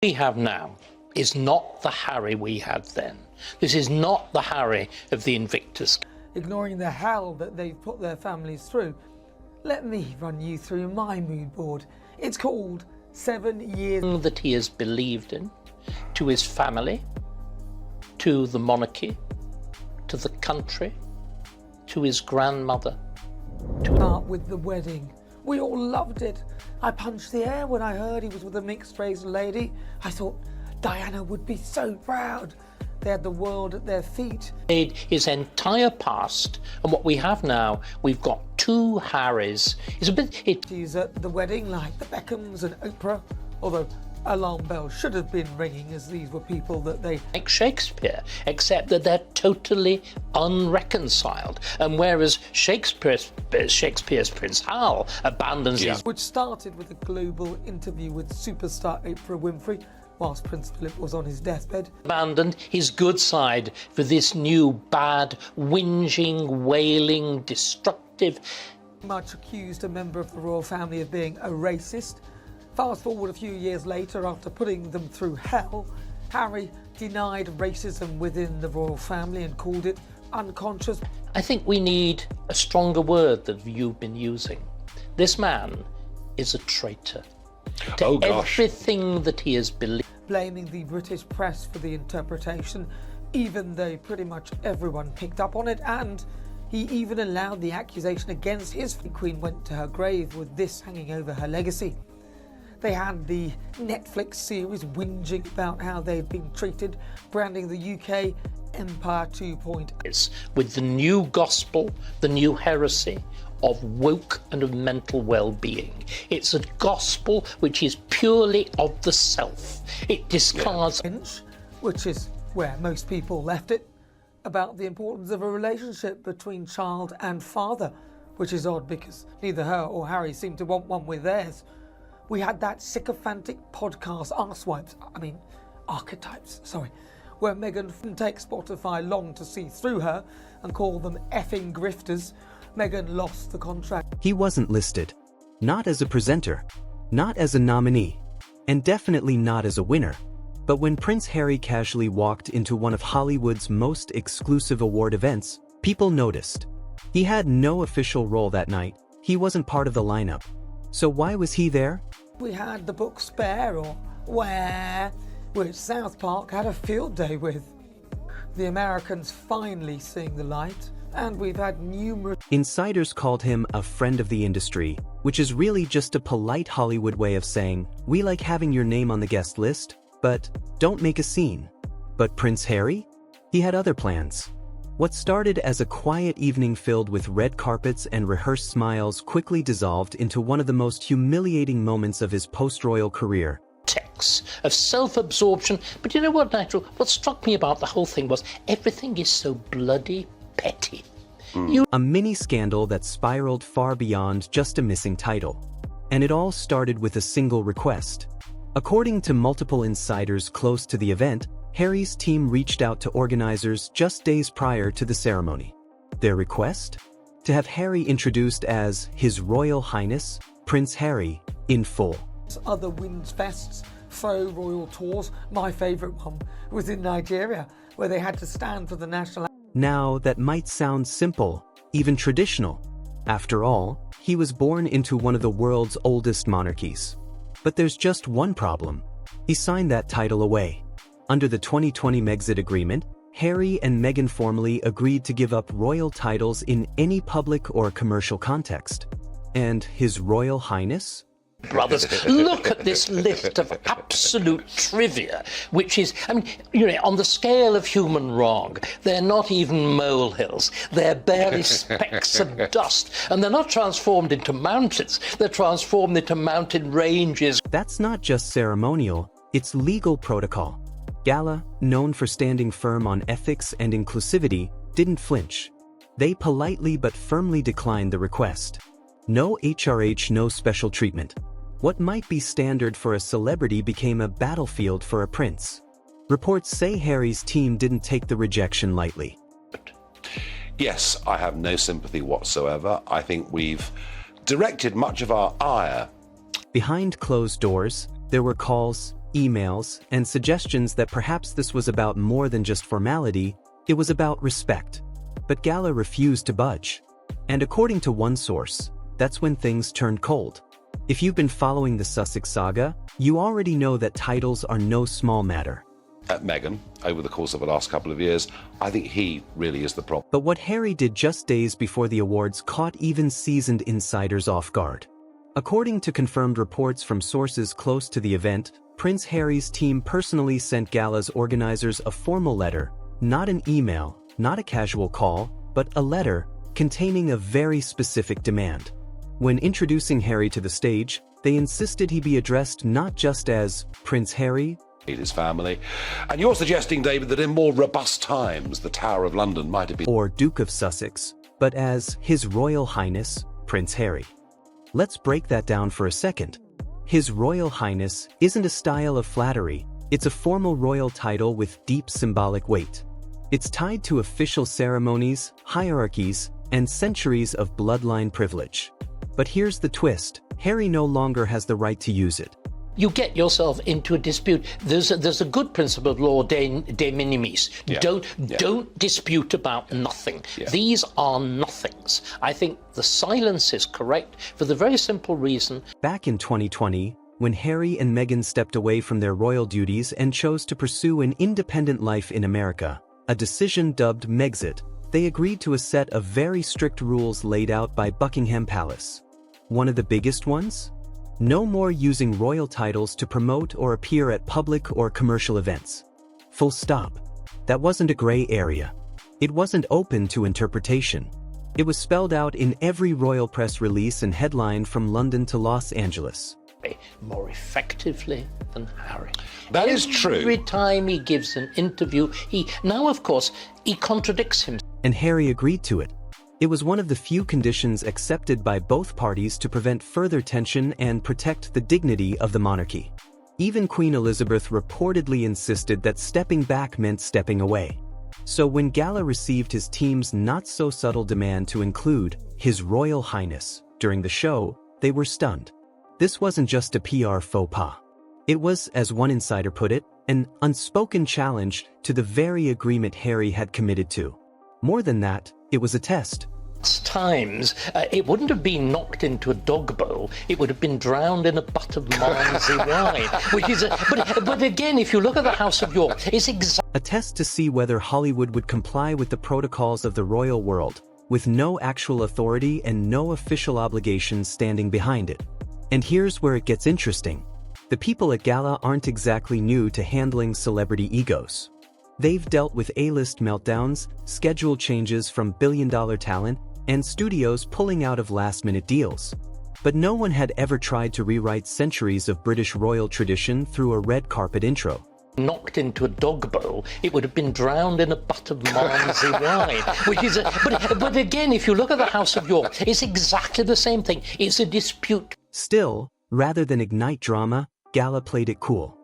We have now is not the Harry we had then. This is not the Harry of the Invictus. Ignoring the hell that they've put their families through, let me run you through my mood board. It's called 7 Years. That he has believed in, to his family, to the monarchy, to the country, to his grandmother. Start with the wedding. We all loved it. I punched the air when I heard he was with a mixed-race lady. I thought Diana would be so proud. They had the world at their feet. His entire past, and what we have now, we've got two Harrys. It's a bit... She's at the wedding like the Beckhams and Oprah, although alarm bells should have been ringing as these were people that they... Like Shakespeare, except that they're totally unreconciled. And whereas Shakespeare's Prince Hal abandons his... Which started with a global interview with superstar Oprah Winfrey, whilst Prince Philip was on his deathbed. Abandoned his good side for this new bad, whinging, wailing, destructive... Much accused a member of the royal family of being a racist. Fast forward a few years later, after putting them through hell, Harry denied racism within the royal family and called it unconscious. I think we need a stronger word than you've been using. This man is a traitor to everything that he has believed. Blaming the British press for the interpretation, even though pretty much everyone picked up on it, and he even allowed the accusation against his queen went to her grave with this hanging over her legacy. They had the Netflix series whinging about how they'd been treated, branding the UK Empire 2.0. With the new gospel, the new heresy of woke and of mental well-being. It's a gospel which is purely of the self. It discards... Which is where most people left it, about the importance of a relationship between child and father, which is odd because neither her or Harry seemed to want one with theirs. We had that sycophantic podcast, Archetypes, where Meghan didn't take Spotify long to see through her and call them effing grifters. Meghan lost the contract. He wasn't listed. Not as a presenter, not as a nominee, and definitely not as a winner. But when Prince Harry casually walked into one of Hollywood's most exclusive award events, people noticed. He had no official role that night. He wasn't part of the lineup. So why was he there? We had the book Spare, or Where, which South Park had a field day with. The Americans finally seeing the light, and we've had numerous... Insiders called him a friend of the industry, which is really just a polite Hollywood way of saying, we like having your name on the guest list, but don't make a scene. But Prince Harry? He had other plans. What started as a quiet evening filled with red carpets and rehearsed smiles quickly dissolved into one of the most humiliating moments of his post-royal career. Of self-absorption. But you know what, Nigel? What struck me about the whole thing was everything is so bloody petty. A mini scandal that spiraled far beyond just a missing title. And it all started with a single request. According to multiple insiders close to the event, Harry's team reached out to organizers just days prior to the ceremony. Their request? To have Harry introduced as His Royal Highness, Prince Harry, in full. Other Winds Fests, faux royal tours. My favourite one was in Nigeria, where they had to stand for the national... Now, that might sound simple, even traditional. After all, he was born into one of the world's oldest monarchies. But there's just one problem. He signed that title away. Under the 2020 Megxit agreement, Harry and Meghan formally agreed to give up royal titles in any public or commercial context. And His Royal Highness? Brothers, look at this list of absolute trivia, which is, on the scale of human wrong, they're not even molehills. They're barely specks of dust. And they're not transformed into mountains. They're transformed into mountain ranges. That's not just ceremonial, it's legal protocol. Gala, known for standing firm on ethics and inclusivity, didn't flinch. They politely but firmly declined the request. No HRH, no special treatment. What might be standard for a celebrity became a battlefield for a prince. Reports say Harry's team didn't take the rejection lightly. Yes, I have no sympathy whatsoever. I think we've directed much of our ire. Behind closed doors, there were calls, emails, and suggestions that perhaps this was about more than just formality, it was about respect. But Gala refused to budge. And according to one source, that's when things turned cold. If you've been following the Sussex saga, you already know that titles are no small matter. At Meghan, over the course of the last couple of years, I think he really is the problem. But what Harry did just days before the awards caught even seasoned insiders off guard. According to confirmed reports from sources close to the event, Prince Harry's team personally sent Gala's organizers a formal letter, not an email, not a casual call, but a letter containing a very specific demand. When introducing Harry to the stage, they insisted he be addressed not just as Prince Harry, His family. And you're suggesting, David, that in more robust times, the Tower of London might have been... or Duke of Sussex, but as His Royal Highness, Prince Harry. Let's break that down for a second. His Royal Highness isn't a style of flattery, it's a formal royal title with deep symbolic weight. It's tied to official ceremonies, hierarchies, and centuries of bloodline privilege. But here's the twist, Harry no longer has the right to use it. You get yourself into a dispute. There's a good principle of law, de minimis. Yeah. Don't dispute about nothing. Yeah. These are nothings. I think the silence is correct for the very simple reason. Back in 2020, when Harry and Meghan stepped away from their royal duties and chose to pursue an independent life in America, a decision dubbed Megxit, they agreed to a set of very strict rules laid out by Buckingham Palace. One of the biggest ones? No more using royal titles to promote or appear at public or commercial events. Full stop. That wasn't a gray area. It wasn't open to interpretation. It was spelled out in every royal press release and headline from London to Los Angeles. More effectively than Harry. That is true. Every time he gives an interview, now of course, he contradicts himself. And Harry agreed to it. It was one of the few conditions accepted by both parties to prevent further tension and protect the dignity of the monarchy. Even Queen Elizabeth reportedly insisted that stepping back meant stepping away. So when Gala received his team's not-so-subtle demand to include His Royal Highness during the show, they were stunned. This wasn't just a PR faux pas. It was, as one insider put it, an unspoken challenge to the very agreement Harry had committed to. More than that, it was a test. Times, it wouldn't have been knocked into a dog bowl, it would have been drowned in a butt of Malmsey wine. Which is but again, if you look at the House of York, it's exactly a test to see whether Hollywood would comply with the protocols of the royal world, with no actual authority and no official obligations standing behind it. And here's where it gets interesting. The people at Gala aren't exactly new to handling celebrity egos. They've dealt with A-list meltdowns, schedule changes from billion-dollar talent, and studios pulling out of last-minute deals. But no one had ever tried to rewrite centuries of British royal tradition through a red carpet intro. knocked into a dog bowl, it would have been drowned in a butt of Malmsey wine. Which is but again, if you look at the House of York, it's exactly the same thing. It's a dispute. Still, rather than ignite drama, Gala played it cool.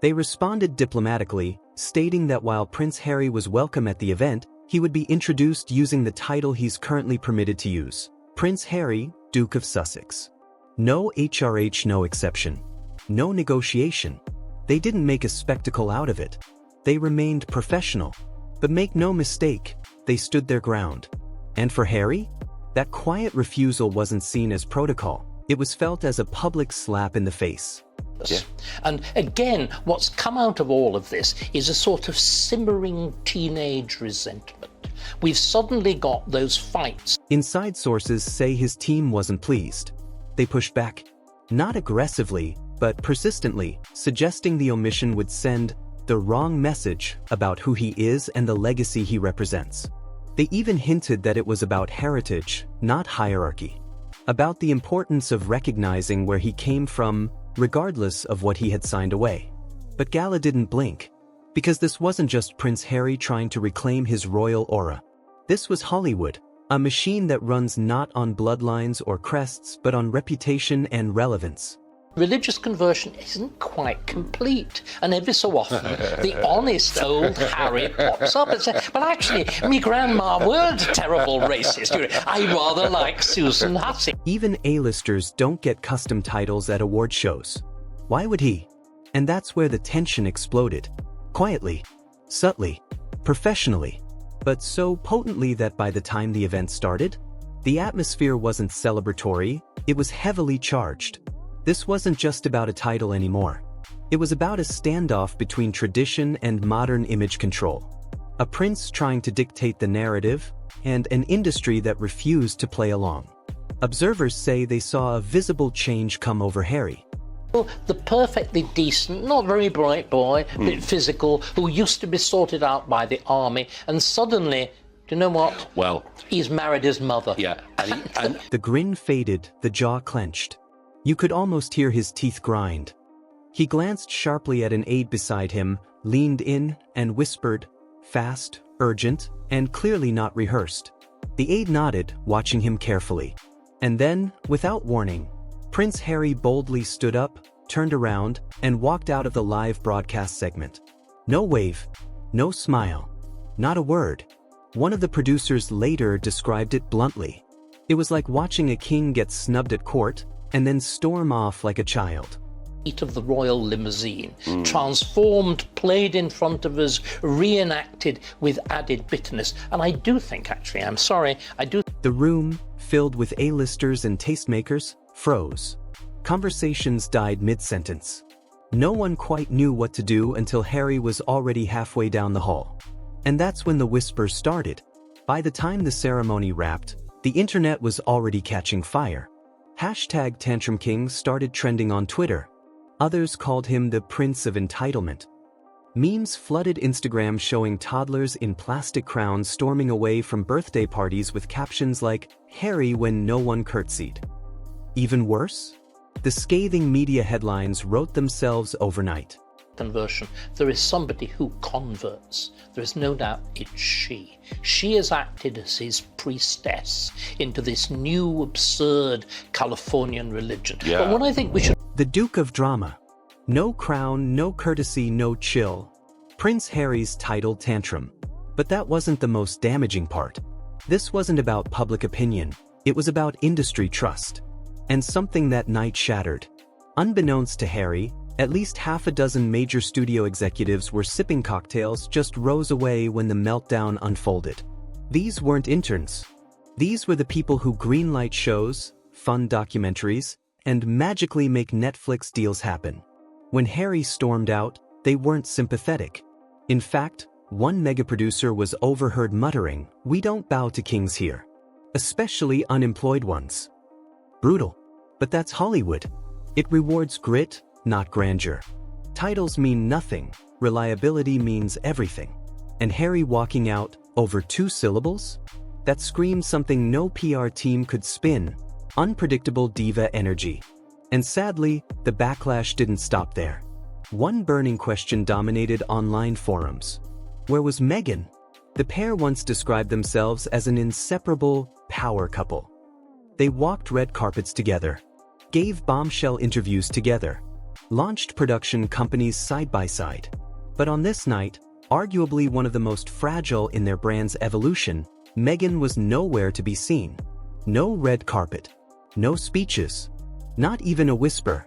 They responded diplomatically, stating that while Prince Harry was welcome at the event, he would be introduced using the title he's currently permitted to use, Prince Harry, Duke of Sussex. No HRH, no exception. No negotiation. They didn't make a spectacle out of it. They remained professional. But make no mistake, they stood their ground. And for Harry, that quiet refusal wasn't seen as protocol. It was felt as a public slap in the face. Yeah. And again, what's come out of all of this is a sort of simmering teenage resentment. We've suddenly got those fights. Inside sources say his team wasn't pleased. They pushed back. Not aggressively, but persistently, suggesting the omission would send the wrong message about who he is and the legacy he represents. They even hinted that it was about heritage, not hierarchy. About the importance of recognizing where he came from, regardless of what he had signed away. But Gala didn't blink. Because this wasn't just Prince Harry trying to reclaim his royal aura. This was Hollywood, a machine that runs not on bloodlines or crests, but on reputation and relevance. Religious conversion isn't quite complete, and every so often the honest old Harry pops up and says, "But actually, me grandma weren't a terrible racist. I rather like Susan Hussey." Even A-listers don't get custom titles at award shows. Why would he? And that's where the tension exploded. Quietly, subtly, professionally, but so potently that by the time the event started, the atmosphere wasn't celebratory, it was heavily charged. This wasn't just about a title anymore. It was about a standoff between tradition and modern image control. A prince trying to dictate the narrative, and an industry that refused to play along. Observers say they saw a visible change come over Harry. The perfectly decent, not very bright boy, bit physical, who used to be sorted out by the army, and suddenly, do you know what? Well, he's married his mother. yeah, and The grin faded, the jaw clenched. You could almost hear his teeth grind. He glanced sharply at an aide beside him, leaned in, and whispered, fast, urgent, and clearly not rehearsed. The aide nodded, watching him carefully. And then, without warning, Prince Harry boldly stood up, turned around, and walked out of the live broadcast segment. No wave, no smile, not a word. One of the producers later described it bluntly. It was like watching a king get snubbed at court and then storm off like a child. Of the royal limousine, transformed, played in front of us, reenacted with added bitterness. And I do think, actually, I'm sorry, I do. The room, filled with A-listers and tastemakers, froze. Conversations died mid-sentence. No one quite knew what to do until Harry was already halfway down the hall. And that's when the whispers started. By the time the ceremony wrapped, the internet was already catching fire. Hashtag Tantrum King started trending on Twitter. Others called him the Prince of Entitlement. Memes flooded Instagram showing toddlers in plastic crowns storming away from birthday parties with captions like, Harry when no one curtsied. Even worse? The scathing media headlines wrote themselves overnight. Conversion. There is somebody who converts. There is no doubt it's she. She has acted as his priestess into this new absurd Californian religion. Yeah. But what I think we should... The Duke of Drama. No crown, no courtesy, no chill. Prince Harry's title tantrum. But that wasn't the most damaging part. This wasn't about public opinion. It was about industry trust. And something that night shattered. Unbeknownst to Harry, at least half a dozen major studio executives were sipping cocktails just rows away when the meltdown unfolded. These weren't interns. These were the people who greenlight shows, fund documentaries, and magically make Netflix deals happen. When Harry stormed out, they weren't sympathetic. In fact, one mega-producer was overheard muttering, "We don't bow to kings here." Especially unemployed ones. Brutal. But that's Hollywood. It rewards grit, not grandeur. Titles mean nothing, reliability means everything. And Harry walking out over 2 syllables? That screams something no PR team could spin. Unpredictable diva energy. And sadly, the backlash didn't stop there. One burning question dominated online forums. Where was Meghan? The pair once described themselves as an inseparable power couple. They walked red carpets together, gave bombshell interviews together, launched production companies side by side. But on this night, arguably one of the most fragile in their brand's evolution, Meghan was nowhere to be seen. No red carpet. No speeches. Not even a whisper.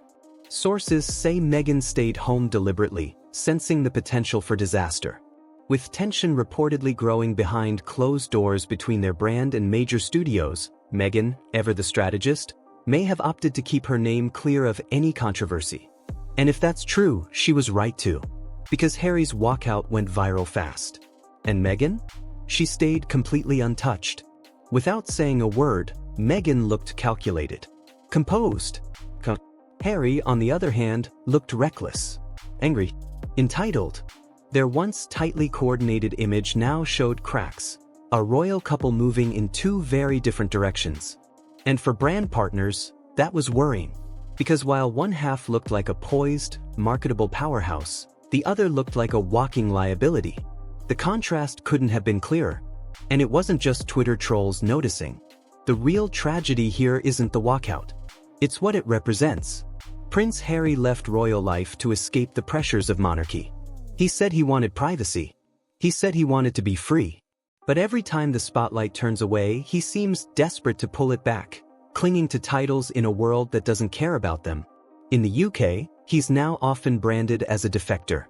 Sources say Meghan stayed home deliberately, sensing the potential for disaster. With tension reportedly growing behind closed doors between their brand and major studios, Meghan, ever the strategist, may have opted to keep her name clear of any controversy. And if that's true, she was right too. Because Harry's walkout went viral fast. And Meghan? She stayed completely untouched. Without saying a word, Meghan looked calculated. Composed. Harry, on the other hand, looked reckless. Angry. Entitled. Their once tightly coordinated image now showed cracks. A royal couple moving in 2 very different directions. And for brand partners, that was worrying. Because while one half looked like a poised, marketable powerhouse, the other looked like a walking liability. The contrast couldn't have been clearer. And it wasn't just Twitter trolls noticing. The real tragedy here isn't the walkout. It's what it represents. Prince Harry left royal life to escape the pressures of monarchy. He said he wanted privacy. He said he wanted to be free. But every time the spotlight turns away, he seems desperate to pull it back, clinging to titles in a world that doesn't care about them. In the UK, He's now often branded as a defector.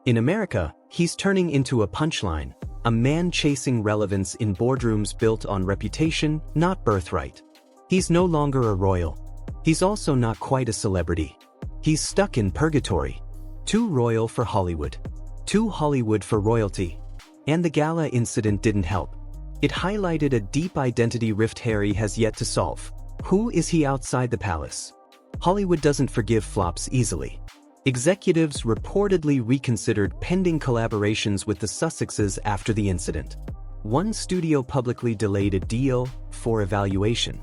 In America, he's turning into a punchline, a man chasing relevance in boardrooms built on reputation, not birthright. He's no longer a royal. He's also not quite a celebrity. He's stuck in purgatory. Too royal for Hollywood. Too Hollywood for royalty. And the gala incident didn't help. It highlighted a deep identity rift Harry has yet to solve. Who is he outside the palace? Hollywood doesn't forgive flops easily. Executives reportedly reconsidered pending collaborations with the Sussexes after the incident. One studio publicly delayed a deal for evaluation.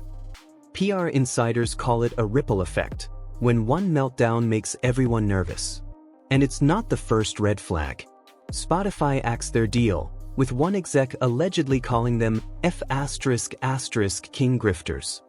PR insiders call it a ripple effect, when one meltdown makes everyone nervous. And it's not the first red flag. Spotify axed their deal, with one exec allegedly calling them king grifters.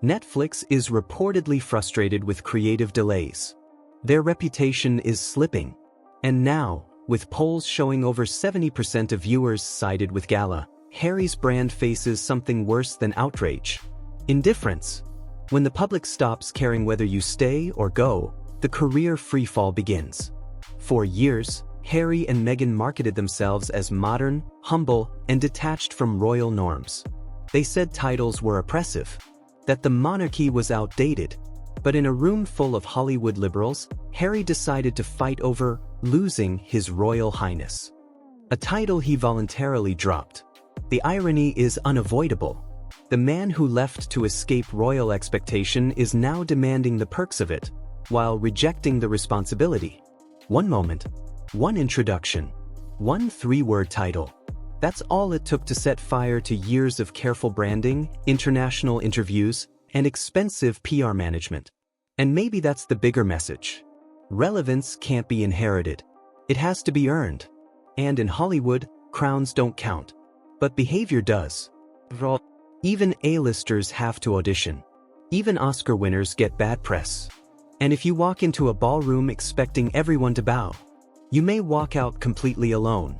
Netflix is reportedly frustrated with creative delays. Their reputation is slipping. And now, with polls showing over 70% of viewers sided with Gala, Harry's brand faces something worse than outrage. Indifference. When the public stops caring whether you stay or go, the career freefall begins. For years, Harry and Meghan marketed themselves as modern, humble, and detached from royal norms. They said titles were oppressive, that the monarchy was outdated. But in a room full of Hollywood liberals, Harry decided to fight over losing his Royal Highness. A title he voluntarily dropped. The irony is unavoidable. The man who left to escape royal expectation is now demanding the perks of it, while rejecting the responsibility. One moment, one introduction, one three-word title. That's all it took to set fire to years of careful branding, international interviews, and expensive PR management. And maybe that's the bigger message. Relevance can't be inherited. It has to be earned. And in Hollywood, crowns don't count. But behavior does. Even A-listers have to audition. Even Oscar winners get bad press. And if you walk into a ballroom expecting everyone to bow, you may walk out completely alone.